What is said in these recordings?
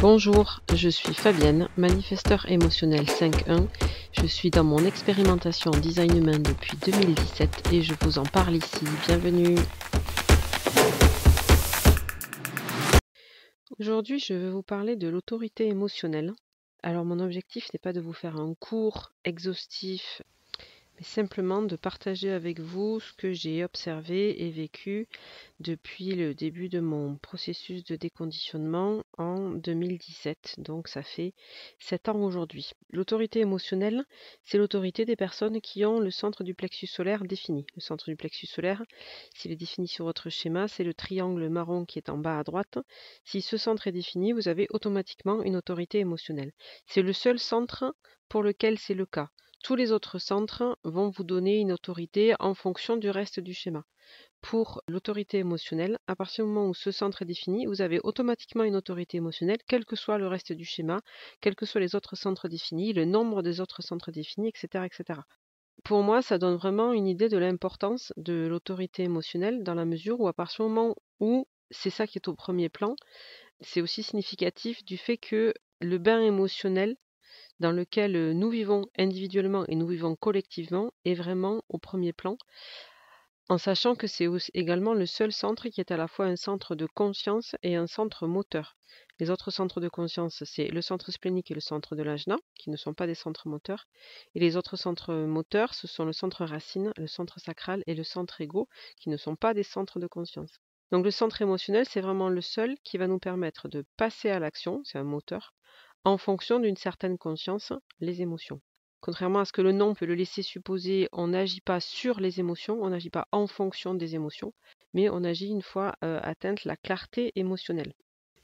Bonjour, je suis Fabienne, manifesteur émotionnel 5.1. Je suis dans mon expérimentation design humain depuis 2017 et je vous en parle ici. Bienvenue. Aujourd'hui, je vais vous parler de l'autorité émotionnelle. Alors, mon objectif n'est pas de vous faire un cours exhaustif, mais simplement de partager avec vous ce que j'ai observé et vécu depuis le début de mon processus de déconditionnement en 2017. Donc ça fait 7 ans aujourd'hui. L'autorité émotionnelle, c'est l'autorité des personnes qui ont le centre du plexus solaire défini. Le centre du plexus solaire, s'il est défini sur votre schéma, c'est le triangle marron qui est en bas à droite. Si ce centre est défini, vous avez automatiquement une autorité émotionnelle. C'est le seul centre pour lequel c'est le cas. Tous les autres centres vont vous donner une autorité en fonction du reste du schéma. Pour l'autorité émotionnelle, à partir du moment où ce centre est défini, vous avez automatiquement une autorité émotionnelle, quel que soit le reste du schéma, quels que soient les autres centres définis, le nombre des autres centres définis, etc., etc. Pour moi, ça donne vraiment une idée de l'importance de l'autorité émotionnelle dans la mesure où à partir du moment où c'est ça qui est au premier plan, c'est aussi significatif du fait que le bain émotionnel dans lequel nous vivons individuellement et nous vivons collectivement est vraiment au premier plan, en sachant que c'est également le seul centre qui est à la fois un centre de conscience et un centre moteur. Les autres centres de conscience, c'est le centre splénique et le centre de l'ajna, qui ne sont pas des centres moteurs. Et les autres centres moteurs, ce sont le centre racine, le centre sacral et le centre égo, qui ne sont pas des centres de conscience. Donc le centre émotionnel, c'est vraiment le seul qui va nous permettre de passer à l'action, c'est un moteur, en fonction d'une certaine conscience, les émotions. Contrairement à ce que le nom peut le laisser supposer, on n'agit pas sur les émotions, on n'agit pas en fonction des émotions, mais on agit une fois atteinte la clarté émotionnelle.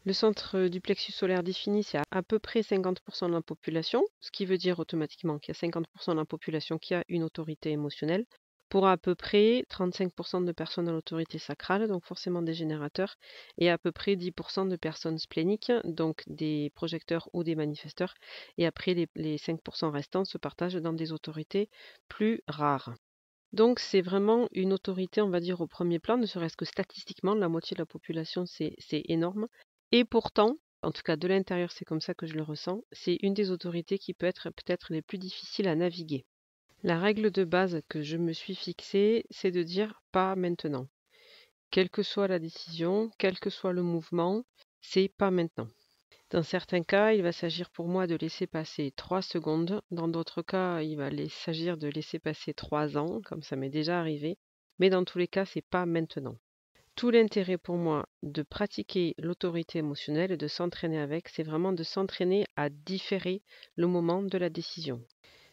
Le centre du plexus solaire défini, c'est à peu près 50% de la population, ce qui veut dire automatiquement qu'il y a 50% de la population qui a une autorité émotionnelle, pour à peu près 35% de personnes à l'autorité sacrale, donc forcément des générateurs, et à peu près 10% de personnes spléniques, donc des projecteurs ou des manifesteurs, et après les 5% restants se partagent dans des autorités plus rares. Donc c'est vraiment une autorité, on va dire, au premier plan, ne serait-ce que statistiquement, la moitié de la population, c'est énorme. Et pourtant, en tout cas de l'intérieur, c'est comme ça que je le ressens, c'est une des autorités qui peut être peut-être les plus difficiles à naviguer. La règle de base que je me suis fixée, c'est de dire pas maintenant. Quelle que soit la décision, quel que soit le mouvement, c'est pas maintenant. Dans certains cas, il va s'agir pour moi de laisser passer 3 secondes. Dans d'autres cas, il va s'agir de laisser passer 3 ans, comme ça m'est déjà arrivé. Mais dans tous les cas, c'est pas maintenant. Tout l'intérêt pour moi de pratiquer l'autorité émotionnelle et de s'entraîner avec, c'est vraiment de s'entraîner à différer le moment de la décision.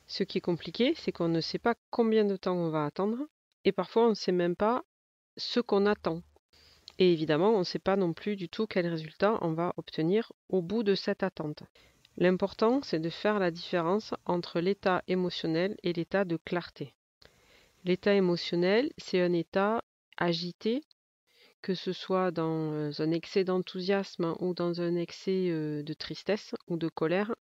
Ce qui est compliqué, c'est qu'on ne sait pas combien de temps on va attendre et parfois on ne sait même pas ce qu'on attend. Et évidemment, on ne sait pas non plus du tout quel résultat on va obtenir au bout de cette attente. L'important, c'est de faire la différence entre l'état émotionnel et l'état de clarté. L'état émotionnel, c'est un état agité, que ce soit dans un excès d'enthousiasme ou dans un excès de tristesse ou de colère,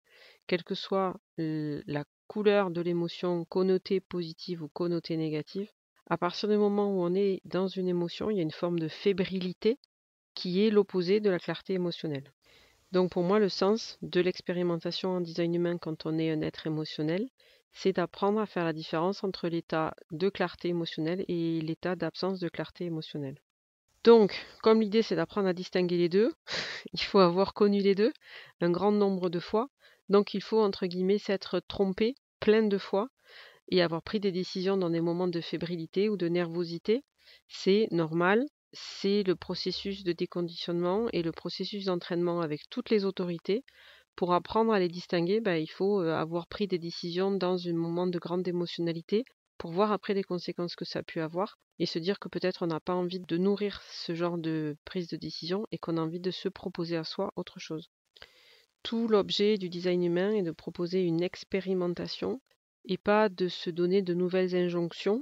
quelle que soit la couleur de l'émotion connotée positive ou connotée négative, à partir du moment où on est dans une émotion, il y a une forme de fébrilité qui est l'opposé de la clarté émotionnelle. Donc pour moi, le sens de l'expérimentation en design humain quand on est un être émotionnel, c'est d'apprendre à faire la différence entre l'état de clarté émotionnelle et l'état d'absence de clarté émotionnelle. Donc, comme l'idée c'est d'apprendre à distinguer les deux, il faut avoir connu les deux un grand nombre de fois. Donc il faut, entre guillemets, s'être trompé plein de fois et avoir pris des décisions dans des moments de fébrilité ou de nervosité. C'est normal, c'est le processus de déconditionnement et le processus d'entraînement avec toutes les autorités. Pour apprendre à les distinguer, il faut avoir pris des décisions dans un moment de grande émotionnalité pour voir après les conséquences que ça a pu avoir et se dire que peut-être on n'a pas envie de nourrir ce genre de prise de décision et qu'on a envie de se proposer à soi autre chose. Tout l'objet du design humain est de proposer une expérimentation et pas de se donner de nouvelles injonctions.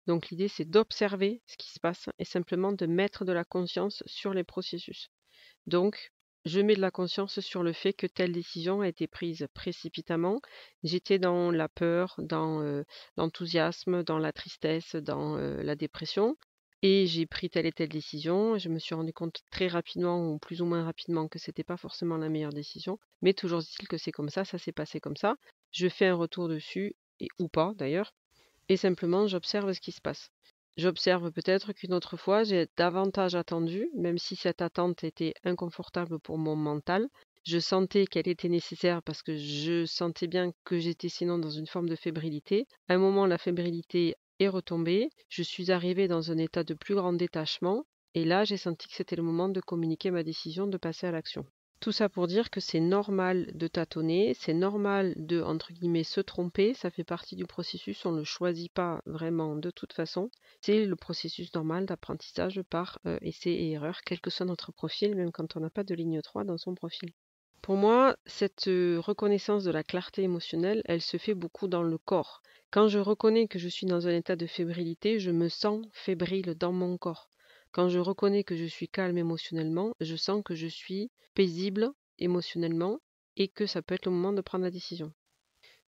Donc l'idée c'est d'observer ce qui se passe et simplement de mettre de la conscience sur les processus. Donc je mets de la conscience sur le fait que telle décision a été prise précipitamment. J'étais dans la peur, dans l'enthousiasme, dans la tristesse, dans la dépression. et j'ai pris telle et telle décision. Je me suis rendu compte très rapidement ou plus ou moins rapidement que c'était pas forcément la meilleure décision, mais toujours est-il que c'est comme ça s'est passé comme ça. Je fais un retour dessus, ou pas d'ailleurs, et simplement j'observe ce qui se passe. J'observe peut-être qu'une autre fois, j'ai davantage attendu, même si cette attente était inconfortable pour mon mental. Je sentais qu'elle était nécessaire parce que je sentais bien que j'étais sinon dans une forme de fébrilité. À un moment, la fébrilité est retombée. Je suis arrivée dans un état de plus grand détachement. Et là, j'ai senti que c'était le moment de communiquer ma décision de passer à l'action. Tout ça pour dire que c'est normal de tâtonner, c'est normal de, entre guillemets, se tromper, ça fait partie du processus, on ne le choisit pas vraiment de toute façon. C'est le processus normal d'apprentissage par essai et erreur, quel que soit notre profil, même quand on n'a pas de ligne 3 dans son profil. Pour moi, cette reconnaissance de la clarté émotionnelle, elle se fait beaucoup dans le corps. Quand je reconnais que je suis dans un état de fébrilité, je me sens fébrile dans mon corps. Quand je reconnais que je suis calme émotionnellement, je sens que je suis paisible émotionnellement et que ça peut être le moment de prendre la décision.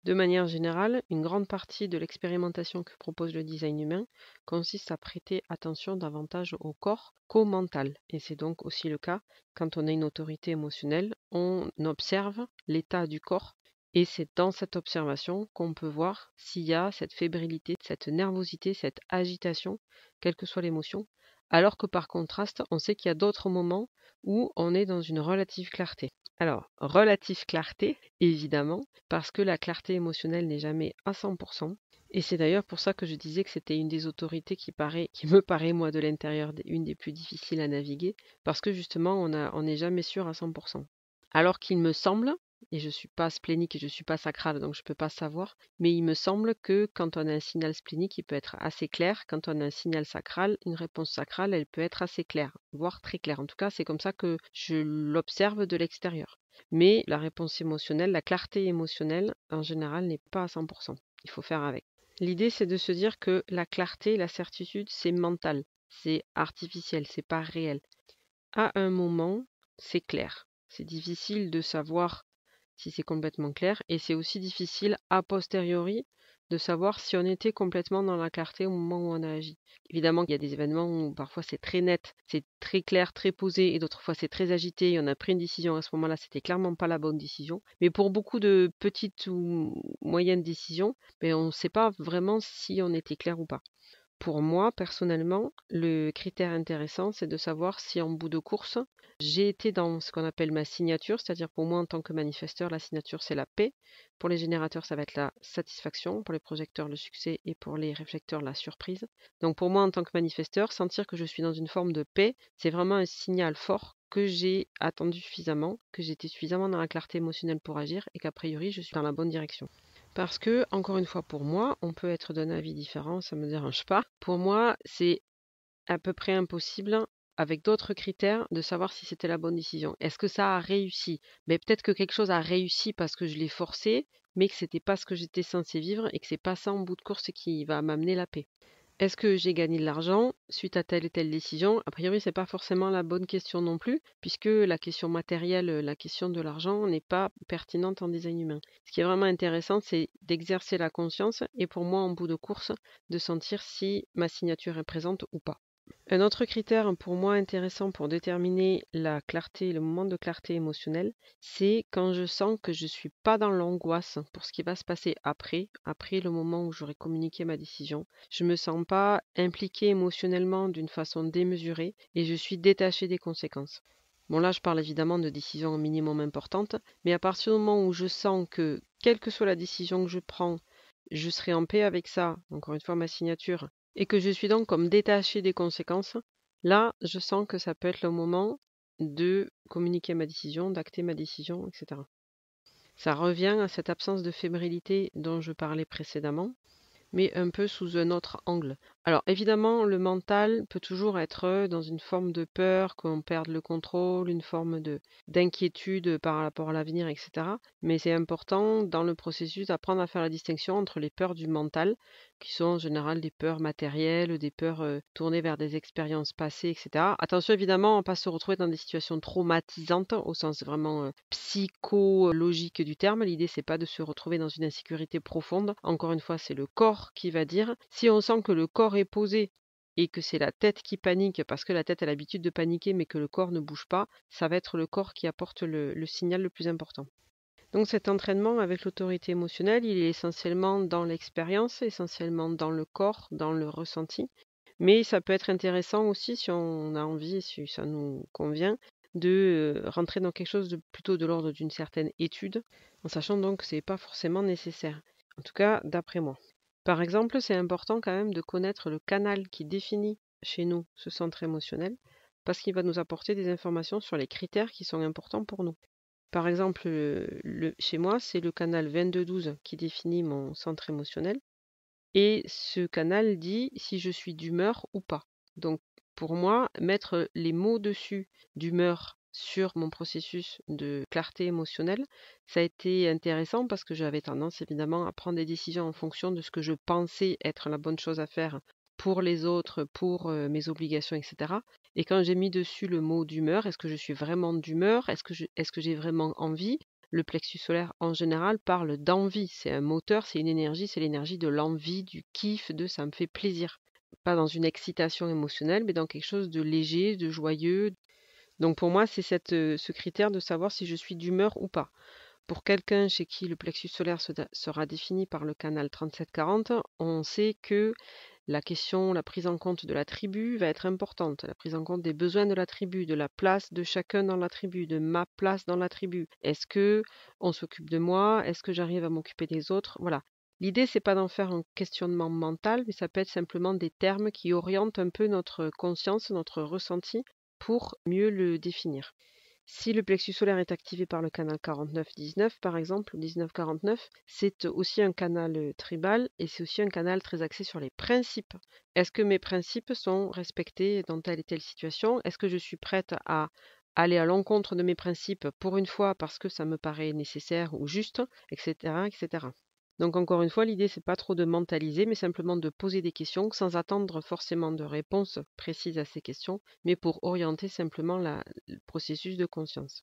De manière générale, une grande partie de l'expérimentation que propose le design humain consiste à prêter attention davantage au corps qu'au mental. Et c'est donc aussi le cas quand on a une autorité émotionnelle, on observe l'état du corps et c'est dans cette observation qu'on peut voir s'il y a cette fébrilité, cette nervosité, cette agitation, quelle que soit l'émotion, alors que par contraste, on sait qu'il y a d'autres moments où on est dans une relative clarté. Alors, relative clarté, évidemment, parce que la clarté émotionnelle n'est jamais à 100%. Et c'est d'ailleurs pour ça que je disais que c'était une des autorités qui me paraît, moi, de l'intérieur, une des plus difficiles à naviguer, parce que justement, on n'est jamais sûr à 100%. Alors qu'il me semble, et je ne suis pas splénique et je ne suis pas sacrale, donc je ne peux pas savoir, mais il me semble que quand on a un signal splénique, il peut être assez clair. Quand on a un signal sacral, une réponse sacrale, elle peut être assez claire, voire très claire. En tout cas, c'est comme ça que je l'observe de l'extérieur. Mais la réponse émotionnelle, la clarté émotionnelle, en général, n'est pas à 100%. Il faut faire avec. L'idée, c'est de se dire que la clarté, la certitude, c'est mental, c'est artificiel, c'est pas réel. À un moment, c'est clair. C'est difficile de savoir si c'est complètement clair et c'est aussi difficile a posteriori de savoir si on était complètement dans la clarté au moment où on a agi. Évidemment qu'il y a des événements où parfois c'est très net, c'est très clair, très posé et d'autres fois c'est très agité et on a pris une décision à ce moment-là, c'était clairement pas la bonne décision. Mais pour beaucoup de petites ou moyennes décisions, on ne sait pas vraiment si on était clair ou pas. Pour moi, personnellement, le critère intéressant, c'est de savoir si en bout de course, j'ai été dans ce qu'on appelle ma signature, c'est-à-dire pour moi en tant que manifesteur, la signature c'est la paix. Pour les générateurs, ça va être la satisfaction, pour les projecteurs le succès et pour les réflecteurs la surprise. Donc pour moi en tant que manifesteur, sentir que je suis dans une forme de paix, c'est vraiment un signal fort que j'ai attendu suffisamment, que j'étais suffisamment dans la clarté émotionnelle pour agir et qu'a priori je suis dans la bonne direction. Parce que, encore une fois, pour moi, on peut être d'un avis différent, ça ne me dérange pas. Pour moi, c'est à peu près impossible, avec d'autres critères, de savoir si c'était la bonne décision. Est-ce que ça a réussi? Mais peut-être que quelque chose a réussi parce que je l'ai forcé, mais que c'était pas ce que j'étais censé vivre et que c'est pas ça en bout de course qui va m'amener la paix. Est-ce que j'ai gagné de l'argent suite à telle et telle décision? A priori, c'est pas forcément la bonne question non plus, puisque la question matérielle, la question de l'argent n'est pas pertinente en design humain. Ce qui est vraiment intéressant, c'est d'exercer la conscience et pour moi, en bout de course, de sentir si ma signature est présente ou pas. Un autre critère pour moi intéressant pour déterminer la clarté, le moment de clarté émotionnelle, c'est quand je sens que je ne suis pas dans l'angoisse pour ce qui va se passer après le moment où j'aurai communiqué ma décision. Je ne me sens pas impliquée émotionnellement d'une façon démesurée et je suis détachée des conséquences. Bon là, je parle évidemment de décisions au minimum importantes, mais à partir du moment où je sens que, quelle que soit la décision que je prends, je serai en paix avec ça, encore une fois ma signature, et que je suis donc comme détachée des conséquences, là, je sens que ça peut être le moment de communiquer ma décision, d'acter ma décision, etc. Ça revient à cette absence de fébrilité dont je parlais précédemment, mais un peu sous un autre angle. Alors évidemment, le mental peut toujours être dans une forme de peur, qu'on perde le contrôle, une forme d'inquiétude par rapport à l'avenir, etc. Mais c'est important dans le processus d'apprendre à faire la distinction entre les peurs du mental, qui sont en général des peurs matérielles, des peurs tournées vers des expériences passées, etc. Attention évidemment à ne pas se retrouver dans des situations traumatisantes au sens vraiment psychologique du terme. L'idée c'est pas de se retrouver dans une insécurité profonde. Encore une fois, c'est le corps qui va dire. Si on sent que le corps est posé et que c'est la tête qui panique parce que la tête a l'habitude de paniquer mais que le corps ne bouge pas, ça va être le corps qui apporte le signal le plus important. Donc cet entraînement avec l'autorité émotionnelle, il est essentiellement dans l'expérience, essentiellement dans le corps, dans le ressenti. Mais ça peut être intéressant aussi si on a envie, si ça nous convient, de rentrer dans quelque chose de plutôt de l'ordre d'une certaine étude, en sachant donc que ce n'est pas forcément nécessaire. En tout cas, d'après moi. Par exemple, c'est important quand même de connaître le canal qui définit chez nous ce centre émotionnel, parce qu'il va nous apporter des informations sur les critères qui sont importants pour nous. Par exemple, chez moi, c'est le canal 22-12 qui définit mon centre émotionnel. Et ce canal dit si je suis d'humeur ou pas. Donc, pour moi, mettre les mots dessus d'humeur sur mon processus de clarté émotionnelle, ça a été intéressant parce que j'avais tendance évidemment à prendre des décisions en fonction de ce que je pensais être la bonne chose à faire pour les autres, pour mes obligations, etc. Et quand j'ai mis dessus le mot d'humeur, est-ce que je suis vraiment d'humeur? Est-ce que j'ai vraiment envie? Le plexus solaire en général parle d'envie. C'est un moteur, c'est une énergie, c'est l'énergie de l'envie, du kiff, de ça me fait plaisir. Pas dans une excitation émotionnelle, mais dans quelque chose de léger, de joyeux. Donc pour moi, c'est ce critère de savoir si je suis d'humeur ou pas. Pour quelqu'un chez qui le plexus solaire sera défini par le canal 3740, on sait que la question, la prise en compte de la tribu va être importante. La prise en compte des besoins de la tribu, de la place de chacun dans la tribu, de ma place dans la tribu. Est-ce que on s'occupe de moi? Est-ce que j'arrive à m'occuper des autres? Voilà. L'idée, c'est pas d'en faire un questionnement mental, mais ça peut être simplement des termes qui orientent un peu notre conscience, notre ressenti pour mieux le définir. Si le plexus solaire est activé par le canal 49-19, par exemple, 19-49, c'est aussi un canal tribal et c'est aussi un canal très axé sur les principes. Est-ce que mes principes sont respectés dans telle et telle situation? Est-ce que je suis prête à aller à l'encontre de mes principes pour une fois parce que ça me paraît nécessaire ou juste, etc., etc. Donc encore une fois, l'idée, c'est pas trop de mentaliser, mais simplement de poser des questions sans attendre forcément de réponses précises à ces questions, mais pour orienter simplement le processus de conscience.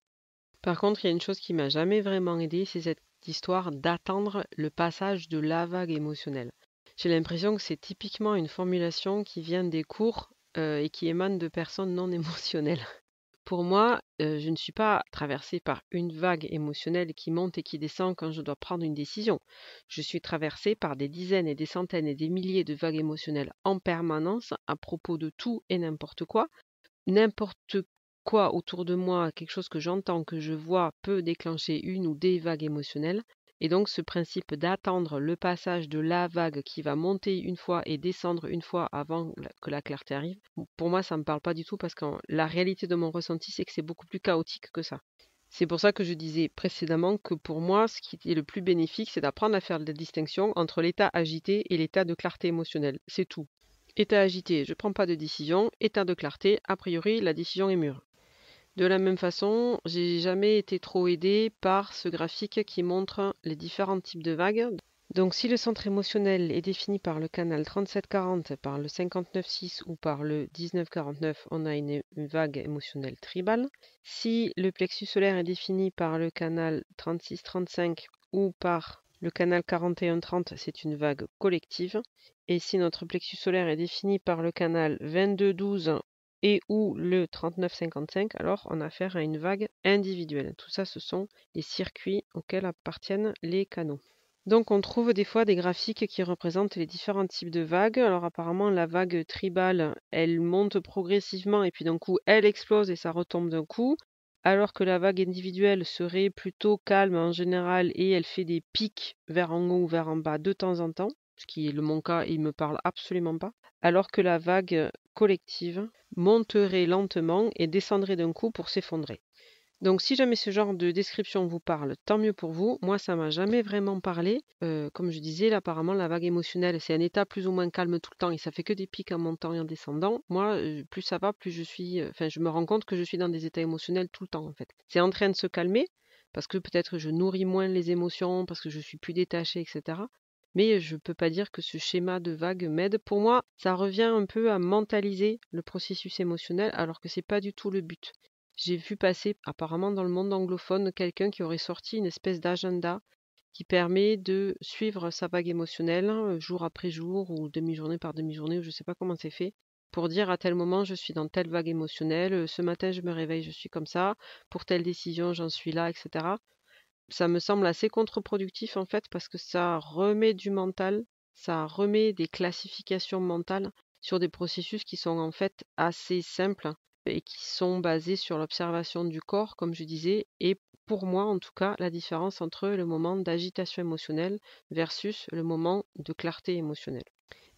Par contre, il y a une chose qui m'a jamais vraiment aidé, c'est cette histoire d'attendre le passage de la vague émotionnelle. J'ai l'impression que c'est typiquement une formulation qui vient des cours et qui émane de personnes non émotionnelles. Pour moi, je ne suis pas traversée par une vague émotionnelle qui monte et qui descend quand je dois prendre une décision. Je suis traversée par des dizaines et des centaines et des milliers de vagues émotionnelles en permanence à propos de tout et n'importe quoi. N'importe quoi autour de moi, quelque chose que j'entends, que je vois, peut déclencher une ou des vagues émotionnelles. Et donc ce principe d'attendre le passage de la vague qui va monter une fois et descendre une fois avant que la clarté arrive, pour moi ça ne me parle pas du tout parce que la réalité de mon ressenti c'est que c'est beaucoup plus chaotique que ça. C'est pour ça que je disais précédemment que pour moi ce qui est le plus bénéfique c'est d'apprendre à faire la distinction entre l'état agité et l'état de clarté émotionnelle. C'est tout. État agité, je ne prends pas de décision. État de clarté, a priori la décision est mûre. De la même façon, j'ai jamais été trop aidée par ce graphique qui montre les différents types de vagues. Donc si le centre émotionnel est défini par le canal 3740, par le 59-6 ou par le 1949, on a une vague émotionnelle tribale. Si le plexus solaire est défini par le canal 36-35 ou par le canal 41-30, c'est une vague collective. Et si notre plexus solaire est défini par le canal 22-12 et ou le 39-55, alors on a affaire à une vague individuelle. Tout ça, ce sont les circuits auxquels appartiennent les canaux. Donc on trouve des fois des graphiques qui représentent les différents types de vagues. Alors apparemment la vague tribale, elle monte progressivement et puis d'un coup elle explose et ça retombe d'un coup. Alors que la vague individuelle serait plutôt calme en général et elle fait des pics vers en haut ou vers en bas de temps en temps, ce qui est mon cas, il me parle absolument pas. Alors que la vague collective monterait lentement et descendrait d'un coup pour s'effondrer. Donc si jamais ce genre de description vous parle, tant mieux pour vous. Moi, ça m'a jamais vraiment parlé. Comme je disais, là, apparemment, la vague émotionnelle, c'est un état plus ou moins calme tout le temps et ça fait que des pics en montant et en descendant. Moi, plus ça va, plus je suis... Enfin, je me rends compte que je suis dans des états émotionnels tout le temps, en fait. C'est en train de se calmer parce que peut-être je nourris moins les émotions, parce que je suis plus détachée, etc. Mais je ne peux pas dire que ce schéma de vague m'aide. Pour moi, ça revient un peu à mentaliser le processus émotionnel alors que c'est pas du tout le but. J'ai vu passer apparemment dans le monde anglophone quelqu'un qui aurait sorti une espèce d'agenda qui permet de suivre sa vague émotionnelle jour après jour ou demi-journée par demi-journée, ou je ne sais pas comment c'est fait. pour dire à tel moment je suis dans telle vague émotionnelle, ce matin je me réveille, je suis comme ça, pour telle décision j'en suis là, etc. Ça me semble assez contre-productif en fait parce que ça remet du mental, ça remet des classifications mentales sur des processus qui sont en fait assez simples et qui sont basés sur l'observation du corps, comme je disais, et pour moi en tout cas, la différence entre le moment d'agitation émotionnelle versus le moment de clarté émotionnelle.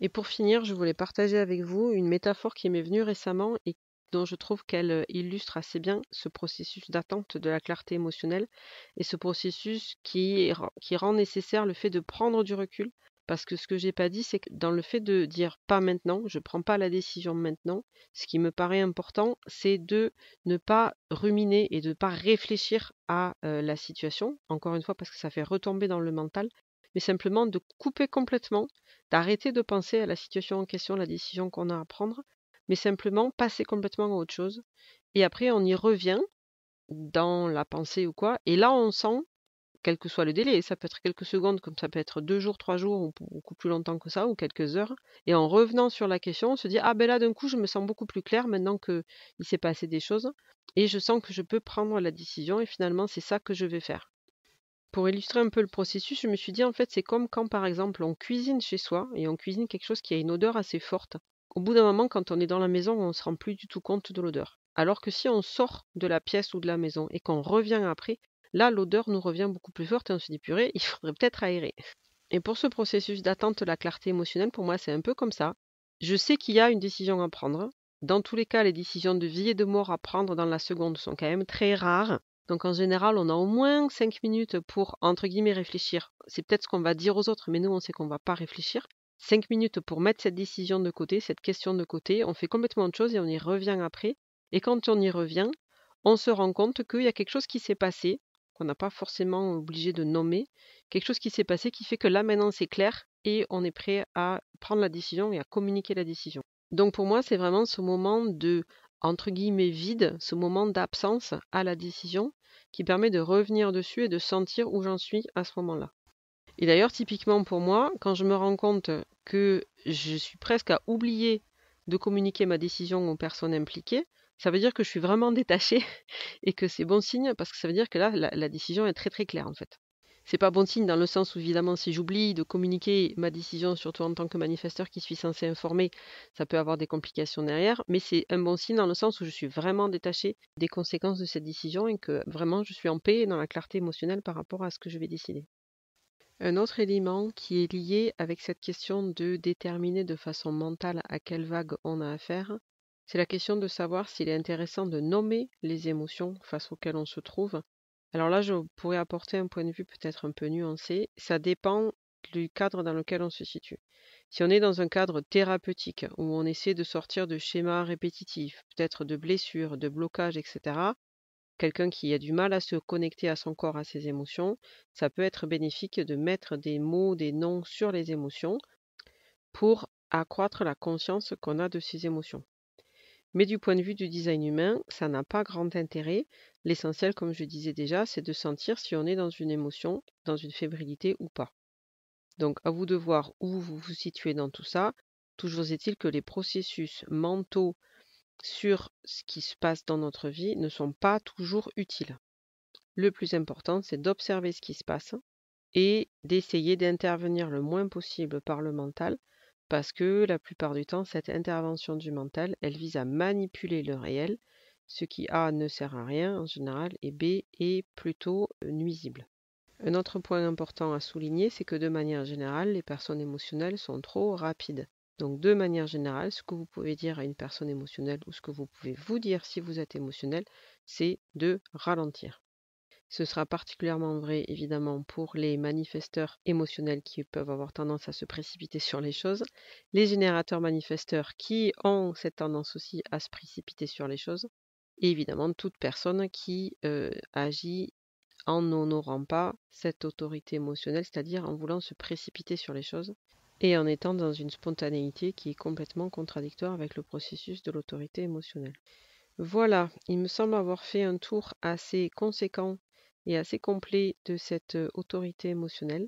Et pour finir, je voulais partager avec vous une métaphore qui m'est venue récemment et dont je trouve qu'elle illustre assez bien ce processus d'attente de la clarté émotionnelle et ce processus qui rend nécessaire le fait de prendre du recul. Parce que ce que j'ai pas dit, c'est que dans le fait de dire pas maintenant, je prends pas la décision maintenant, ce qui me paraît important, c'est de ne pas ruminer et de ne pas réfléchir à la situation, encore une fois parce que ça fait retomber dans le mental, mais simplement de couper complètement, d'arrêter de penser à la situation en question, la décision qu'on a à prendre, mais simplement passer complètement à autre chose. Et après, on y revient dans la pensée ou quoi, et là, on sent, quel que soit le délai, ça peut être quelques secondes, comme ça peut être 2 jours, 3 jours, ou beaucoup plus longtemps que ça, ou quelques heures, et en revenant sur la question, on se dit, ah ben là, d'un coup, je me sens beaucoup plus clair maintenant qu'il s'est passé des choses, et je sens que je peux prendre la décision, et finalement, c'est ça que je vais faire. Pour illustrer un peu le processus, je me suis dit en fait c'est comme quand par exemple on cuisine chez soi et on cuisine quelque chose qui a une odeur assez forte. Au bout d'un moment, quand on est dans la maison, on ne se rend plus du tout compte de l'odeur. Alors que si on sort de la pièce ou de la maison et qu'on revient après, là l'odeur nous revient beaucoup plus forte et on se dit purée, il faudrait peut-être aérer. Et pour ce processus d'attente de la clarté émotionnelle, pour moi c'est un peu comme ça. Je sais qu'il y a une décision à prendre. Dans tous les cas, les décisions de vie et de mort à prendre dans la seconde sont quand même très rares. Donc en général, on a au moins 5 minutes pour, entre guillemets, réfléchir. C'est peut-être ce qu'on va dire aux autres, mais nous, on sait qu'on ne va pas réfléchir. 5 minutes pour mettre cette décision de côté, cette question de côté. On fait complètement autre chose et on y revient après. Et quand on y revient, on se rend compte qu'il y a quelque chose qui s'est passé, qu'on n'a pas forcément obligé de nommer, quelque chose qui s'est passé qui fait que là maintenant c'est clair et on est prêt à prendre la décision et à communiquer la décision. Donc pour moi, c'est vraiment ce moment de, entre guillemets, vide, ce moment d'absence à la décision qui permet de revenir dessus et de sentir où j'en suis à ce moment-là. Et d'ailleurs, typiquement pour moi, quand je me rends compte que je suis presque à oublier de communiquer ma décision aux personnes impliquées, ça veut dire que je suis vraiment détachée et que c'est bon signe parce que ça veut dire que là, la décision est très très claire en fait. C'est pas bon signe dans le sens où évidemment si j'oublie de communiquer ma décision, surtout en tant que manifesteur qui suis censé informer, ça peut avoir des complications derrière, mais c'est un bon signe dans le sens où je suis vraiment détachée des conséquences de cette décision et que vraiment je suis en paix et dans la clarté émotionnelle par rapport à ce que je vais décider. Un autre élément qui est lié avec cette question de déterminer de façon mentale à quelle vague on a affaire, c'est la question de savoir s'il est intéressant de nommer les émotions face auxquelles on se trouve. Alors là, je pourrais apporter un point de vue peut-être un peu nuancé. Ça dépend du cadre dans lequel on se situe. Si on est dans un cadre thérapeutique où on essaie de sortir de schémas répétitifs, peut-être de blessures, de blocages, etc., quelqu'un qui a du mal à se connecter à son corps, à ses émotions, ça peut être bénéfique de mettre des mots, des noms sur les émotions pour accroître la conscience qu'on a de ces émotions. Mais du point de vue du design humain, ça n'a pas grand intérêt. L'essentiel, comme je disais déjà, c'est de sentir si on est dans une émotion, dans une fébrilité ou pas. Donc à vous de voir où vous vous situez dans tout ça. Toujours est-il que les processus mentaux sur ce qui se passe dans notre vie ne sont pas toujours utiles. Le plus important, c'est d'observer ce qui se passe et d'essayer d'intervenir le moins possible par le mental, parce que la plupart du temps, cette intervention du mental, elle vise à manipuler le réel, ce qui A ne sert à rien en général et B est plutôt nuisible. Un autre point important à souligner, c'est que de manière générale, les personnes émotionnelles sont trop rapides. Donc de manière générale, ce que vous pouvez dire à une personne émotionnelle ou ce que vous pouvez vous dire si vous êtes émotionnel, c'est de ralentir. Ce sera particulièrement vrai évidemment pour les manifesteurs émotionnels qui peuvent avoir tendance à se précipiter sur les choses, les générateurs manifesteurs qui ont cette tendance aussi à se précipiter sur les choses, et évidemment toute personne qui agit en n'honorant pas cette autorité émotionnelle, c'est-à-dire en voulant se précipiter sur les choses et en étant dans une spontanéité qui est complètement contradictoire avec le processus de l'autorité émotionnelle. Voilà, il me semble avoir fait un tour assez conséquent et assez complet de cette autorité émotionnelle.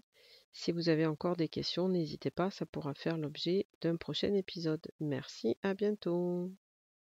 Si vous avez encore des questions, n'hésitez pas, ça pourra faire l'objet d'un prochain épisode. Merci, à bientôt.